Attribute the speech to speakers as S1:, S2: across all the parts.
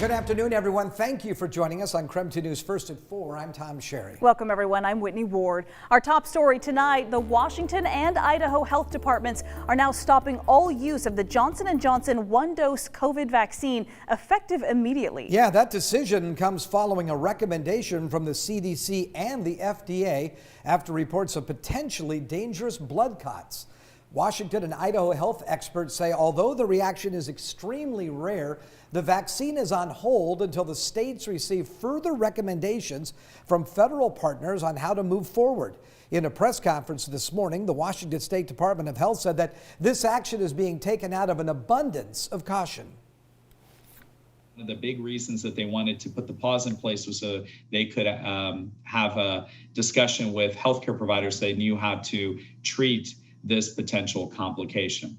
S1: Good afternoon, everyone. Thank you for joining us on KREM 2 News First at 4. I'm Tom Sherry.
S2: Welcome, everyone. I'm Whitney Ward. Our top story tonight, the Washington and Idaho health departments are now stopping all use of the Johnson & Johnson one-dose COVID vaccine effective immediately.
S1: Yeah, that decision comes following a recommendation from the CDC and the FDA after reports of potentially dangerous blood clots. Washington and Idaho health experts say although the reaction is extremely rare, the vaccine is on hold until the states receive further recommendations from federal partners on how to move forward. In a press conference this morning, the Washington State Department of Health said that this action is being taken out of an abundance of caution.
S3: One of the big reasons that they wanted to put the pause in place was so they could have a discussion with healthcare providers so they knew how to treat this potential complication.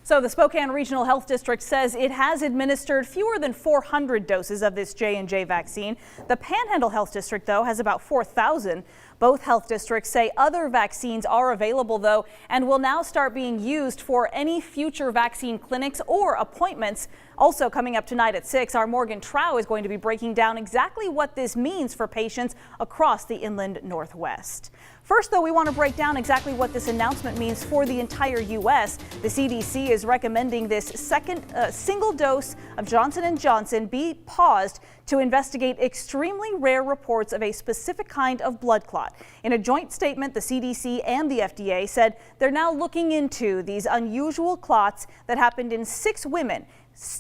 S2: So the Spokane Regional Health District says it has administered fewer than 400 doses of this J&J vaccine. The Panhandle Health District, though, has about 4,000. Both health districts say other vaccines are available, though, and will now start being used for any future vaccine clinics or appointments. Also coming up tonight at 6, our Morgan Trow is going to be breaking down exactly what this means for patients across the inland Northwest. First, though, we want to break down exactly what this announcement means for the entire U.S. The CDC is recommending this single dose of Johnson & Johnson be paused to investigate extremely rare reports of a specific kind of blood clot. In a joint statement, the CDC and the FDA said they're now looking into these unusual clots that happened in 6 women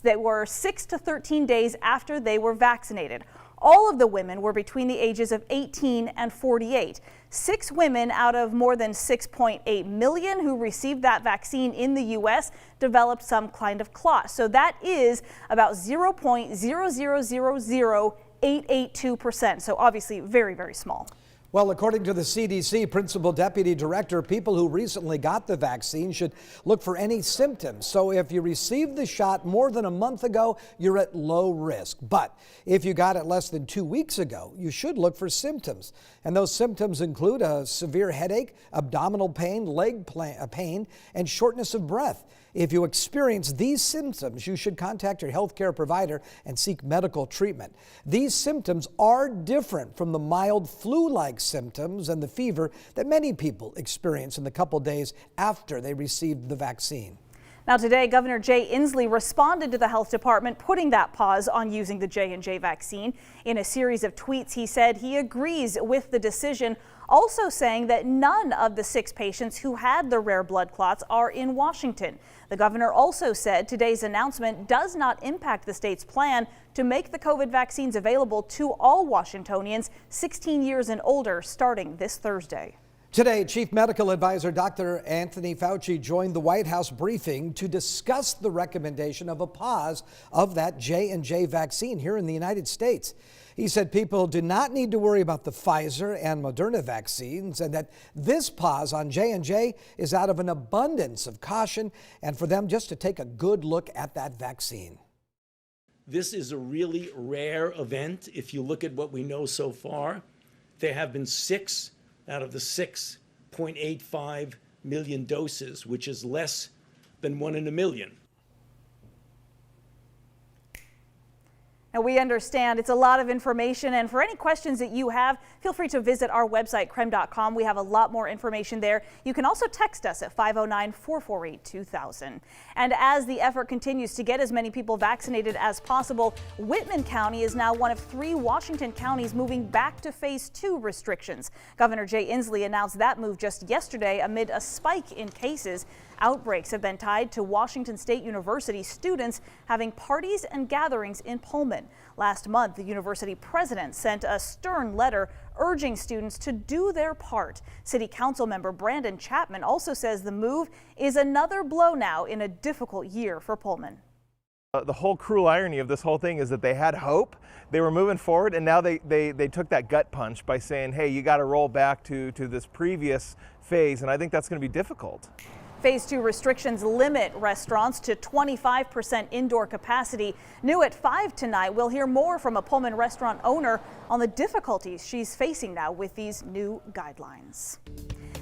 S2: that were 6 to 13 days after they were vaccinated. All of the women were between the ages of 18 and 48. 6 women out of more than 6.8 million who received that vaccine in the U.S. developed some kind of clot. So that is about 0.0000882%. So obviously very, very small.
S1: Well, according to the CDC Principal Deputy Director, people who recently got the vaccine should look for any symptoms. So if you received the shot more than a month ago, you're at low risk. But if you got it less than 2 weeks ago, you should look for symptoms. And those symptoms include a severe headache, abdominal pain, leg pain, and shortness of breath. If you experience these symptoms, you should contact your healthcare provider and seek medical treatment. These symptoms are different from the mild flu-like symptoms and the fever that many people experience in the couple days after they received the vaccine.
S2: Now today, Governor Jay Inslee responded to the health department putting that pause on using the J&J vaccine. In a series of tweets, he said he agrees with the decision, also saying that none of the 6 patients who had the rare blood clots are in Washington. The governor also said today's announcement does not impact the state's plan to make the COVID vaccines available to all Washingtonians 16 years and older starting this Thursday.
S1: Today, Chief Medical Advisor Dr. Anthony Fauci joined the White House briefing to discuss the recommendation of a pause of that J&J vaccine here in the United States. He said people do not need to worry about the Pfizer and Moderna vaccines and that this pause on J&J is out of an abundance of caution and for them just to take a good look at that vaccine.
S4: This is a really rare event. If you look at what we know so far, there have been 6 out of the 6.85 million doses, which is less than 1 in a million.
S2: Now we understand it's a lot of information, and for any questions that you have, feel free to visit our website, krem.com. We have a lot more information there. You can also text us at 509-448-2000. And as the effort continues to get as many people vaccinated as possible, Whitman County is now one of 3 Washington counties moving back to phase 2 restrictions. Governor Jay Inslee announced that move just yesterday amid a spike in cases. Outbreaks have been tied to Washington State University students having parties and gatherings in Pullman. Last month, the university president sent a stern letter urging students to do their part. City Council member Brandon Chapman also says the move is another blow now in a difficult year for Pullman.
S5: The whole cruel irony of this whole thing is that they had hope, they were moving forward, and now they took that gut punch by saying, hey, you got to roll back to this previous phase, and I think that's going to be difficult.
S2: Phase 2 restrictions limit restaurants to 25% indoor capacity. New at 5 tonight, we'll hear more from a Pullman restaurant owner on the difficulties she's facing now with these new guidelines.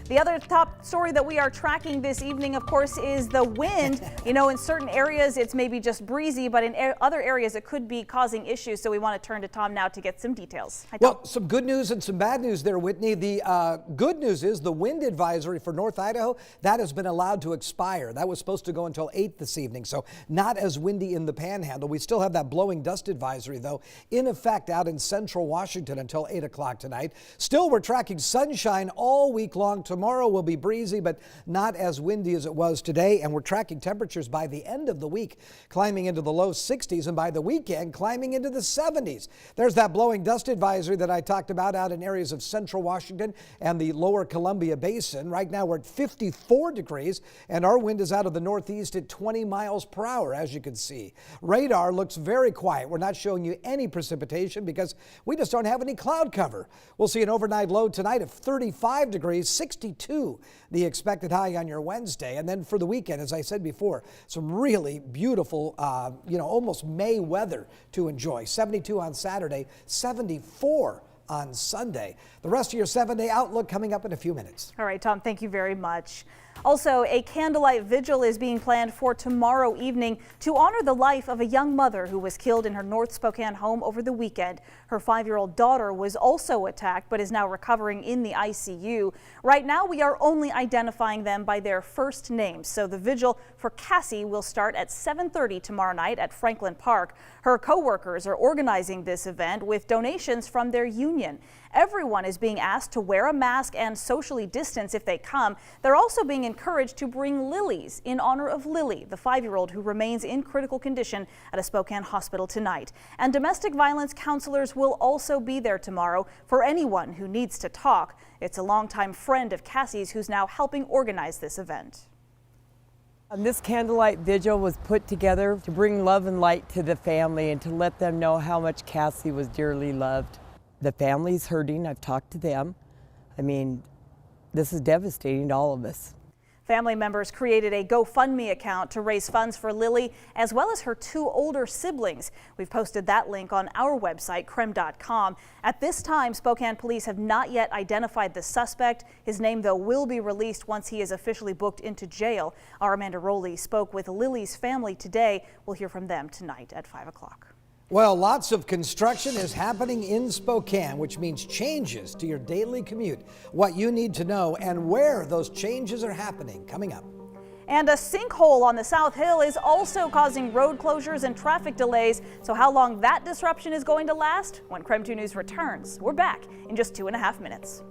S2: The other top story that we are tracking this evening, of course, is the wind. You know, in certain areas it's maybe just breezy, but in other areas it could be causing issues. So we want to turn to Tom now to get some details. Hi, Tom.
S1: Well, some good news and some bad news there, Whitney. The good news is the wind advisory for North Idaho, that has been allowed to expire. That was supposed to go until 8 this evening, so not as windy in the Panhandle. We still have that blowing dust advisory, though, in effect out in central Washington until 8 o'clock tonight. Still, we're tracking sunshine all week long. Tomorrow will be breezy, but not as windy as it was today. And we're tracking temperatures by the end of the week climbing into the low 60s, and by the weekend climbing into the 70s. There's that blowing dust advisory that I talked about out in areas of central Washington and the lower Columbia Basin. Right now we're at 54 degrees, and our wind is out of the northeast at 20 miles per hour, as you can see. Radar looks very quiet. We're not showing you any precipitation because we just don't have any cloud cover. We'll see an overnight low tonight of 35 degrees, 62 the expected high on your Wednesday. And then for the weekend, as I said before, some really beautiful, almost May weather to enjoy. 72 on Saturday, 74 on Sunday. The rest of your 7-day outlook coming up in a few minutes.
S2: All right, Tom, thank you very much. Also, a candlelight vigil is being planned for tomorrow evening to honor the life of a young mother who was killed in her North Spokane home over the weekend. Her 5-year-old daughter was also attacked, but is now recovering in the ICU. Right now, we are only identifying them by their first names. So the vigil for Cassie will start at 7:30 tomorrow night at Franklin Park. Her co-workers are organizing this event with donations from their union. Everyone is being asked to wear a mask and socially distance if they come. They're also being encouraged to bring lilies in honor of Lily, the 5-year-old who remains in critical condition at a Spokane hospital tonight. And domestic violence counselors will also be there tomorrow for anyone who needs to talk. It's a longtime friend of Cassie's who's now helping organize this event.
S6: This candlelight vigil was put together to bring love and light to the family and to let them know how much Cassie was dearly loved. The family's hurting. I've talked to them. I mean, this is devastating to all of us.
S2: Family members created a GoFundMe account to raise funds for Lily, as well as her 2 older siblings. We've posted that link on our website, KREM.com. At this time, Spokane police have not yet identified the suspect. His name, though, will be released once he is officially booked into jail. Our Amanda Rowley spoke with Lily's family today. We'll hear from them tonight at 5 o'clock.
S1: Well, lots of construction is happening in Spokane, which means changes to your daily commute. What you need to know and where those changes are happening, coming up.
S2: And a sinkhole on the South Hill is also causing road closures and traffic delays. So how long that disruption is going to last? When KREM 2 News returns. We're back in just 2.5 minutes.